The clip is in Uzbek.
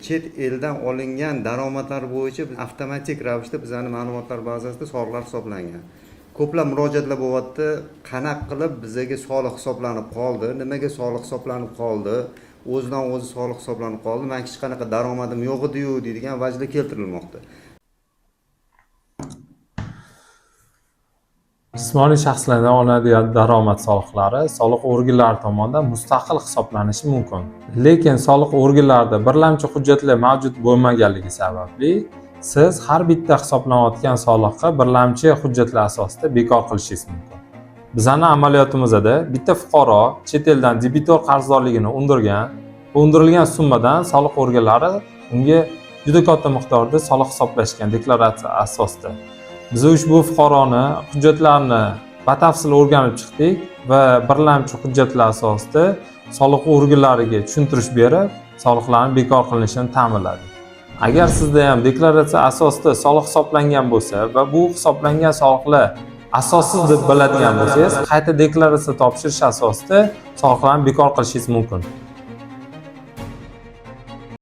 chet eldan olingan daromadlar bo'yicha avtomatik ravishda bizning ma'lumotlar bazasida soliqlar hisoblangan. Ko'plab murojaatlar bo'lyapti, qanaqa qilib bizga soliq hisoblanib qoldi, nimaga soliq hisoblanib qoldi, o'zidan o'zi soliq hisoblanib qoldi, men hech qanaqa daromadim yo'q edi-yu deydigan vajlar keltirilmoqda. Jismoniy shaxslardan olinadigan daromad soliqlari soliq organlari tomonidan mustaqil hisoblanishi mumkin. Lekin soliq organlarida birlamchi hujjatlar mavjud bo'lmaganligi sababli siz har bitta hisoblanayotgan soliqni birlamchi hujjatlar asosida bekor qilishingiz mumkin. Bizning amaliyotimizda bitta fuqaro chet eldan debitor qarzdorligini undirilgan summadan soliq organlari unga juda katta miqdorda soliq hisoblashgan deklaratsiya asosida. Biz ushbu fuqaroni hujjatlarini batafsil o'rganib chiqdik va birlamchi hujjatlar asosida soliq organlariga tushuntirish berib, soliqlarning bekor qilinishini ta'minladik. Agar sizda ham deklaratsiya asosida soliq hisoblangan bo'lsa va bu hisoblangan soliqlar asossiz deb biladigan bo'lsangiz, qayta deklaratsiya topshirish asosida soliqlarni bekor qilishingiz mumkin.